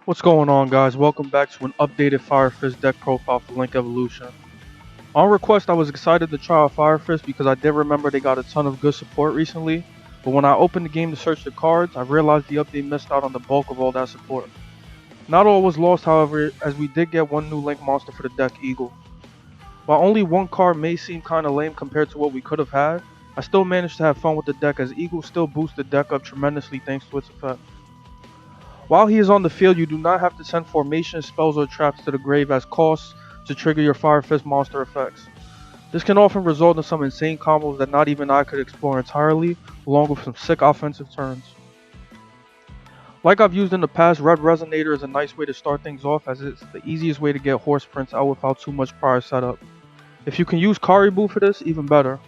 What's going on, guys? Welcome back to an updated Fire Fist deck profile for Link Evolution. On request, I was excited to try out Fire Fist because I did remember they got a ton of good support recently, but when I opened the game to search the cards, I realized the update missed out on the bulk of all that support. Not all was lost, however, as we did get one new Link monster for the deck, Eagle. While only one card may seem kinda lame compared to what we could have had, I still managed to have fun with the deck as Eagle still boosts the deck up tremendously thanks to its effect. While he is on the field, you do not have to send formations, spells, or traps to the grave as costs to trigger your Fire Fist monster effects. This can often result in some insane combos that not even I could explore entirely, along with some sick offensive turns. Like I've used in the past, Red Resonator is a nice way to start things off as it's the easiest way to get Horse Prince out without too much prior setup. If you can use Caribou for this, even better.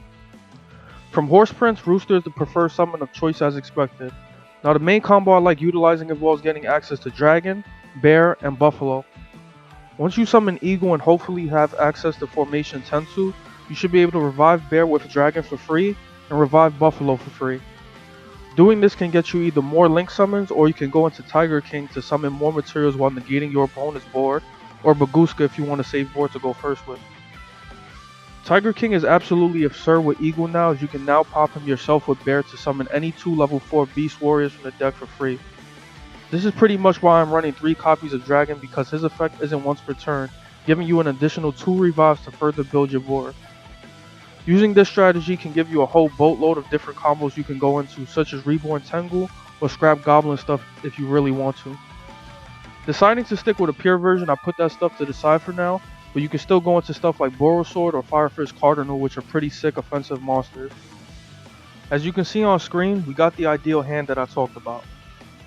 From Horse Prince, Rooster is the preferred summon of choice as expected. Now the main combo I like utilizing involves getting access to Dragon, Bear, and Buffalo. Once you summon Eagle and hopefully have access to formation Tensu, you should be able to revive Bear with Dragon for free and revive Buffalo for free. Doing this can get you either more Link summons or you can go into Tiger King to summon more materials while negating your opponent's board, or Bagooska if you want to save board to go first with. Tiger King is absolutely absurd with Eagle now, as you can now pop him yourself with Bear to summon any 2 level 4 Beast Warriors from the deck for free. This is pretty much why I'm running 3 copies of Dragon, because his effect isn't once per turn, giving you an additional 2 revives to further build your board. Using this strategy can give you a whole boatload of different combos you can go into, such as Reborn Tengu or scrap Goblin stuff if you really want to. Deciding to stick with a pure version, I put that stuff to the side for now, but you can still go into stuff like Sword or Fire Fist Cardinal, which are pretty sick offensive monsters. As you can see on screen, we got the ideal hand that I talked about.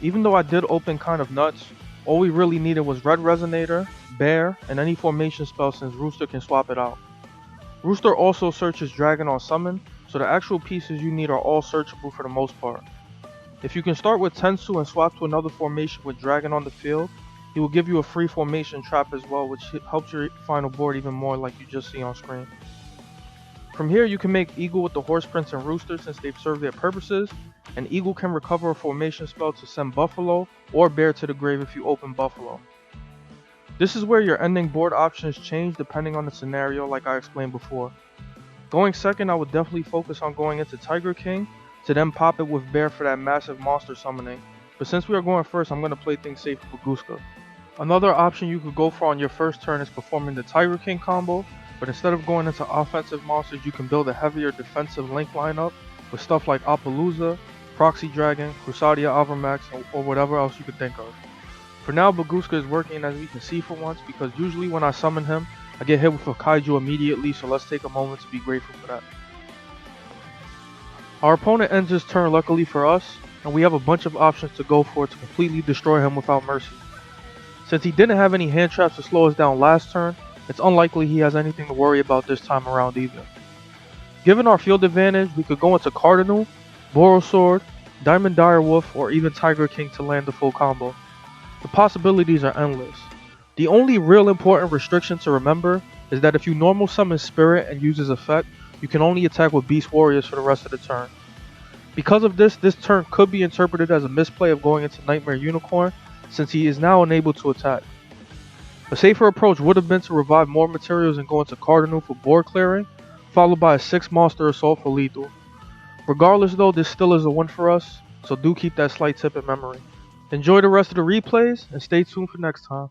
Even though I did open kind of nuts, all we really needed was Red Resonator, Bear, and any formation spell since Rooster can swap it out. Rooster also searches Dragon on summon, so the actual pieces you need are all searchable for the most part. If you can start with Tensu and swap to another formation with Dragon on the field, he will give you a free formation trap as well, which helps your final board even more, like you just see on screen. From here you can make Eagle with the Horse Prince and Rooster since they've served their purposes, and Eagle can recover a formation spell to send Buffalo or Bear to the grave if you open Buffalo. This is where your ending board options change depending on the scenario, like I explained before. Going second, I would definitely focus on going into Tiger King to then pop it with Bear for that massive monster summoning, but since we are going first, I'm going to play things safe with Bagooska. Another option you could go for on your first turn is performing the Tiger King combo, but instead of going into offensive monsters, you can build a heavier defensive Link lineup with stuff like Appaloosa, Proxy Dragon, Crusadia Avramax, or whatever else you could think of. For now, Bagooska is working as we can see for once, because usually when I summon him, I get hit with a Kaiju immediately, so let's take a moment to be grateful for that. Our opponent ends his turn luckily for us, and we have a bunch of options to go for to completely destroy him without mercy. Since he didn't have any hand traps to slow us down last turn, it's unlikely he has anything to worry about this time around either. Given our field advantage, we could go into Cardinal, Sword, Diamond Direwolf, or even Tiger King to land the full combo. The possibilities are endless. The only real important restriction to remember is that if you normal summon Spirit and use his effect, you can only attack with Beast Warriors for the rest of the turn. Because of this turn could be interpreted as a misplay of going into Nightmare Unicorn, since he is now unable to attack. A safer approach would have been to revive more materials and go into Cardinal for board clearing, followed by a 6 monster assault for lethal. Regardless though, this still is a win for us, so do keep that slight tip in memory. Enjoy the rest of the replays and stay tuned for next time.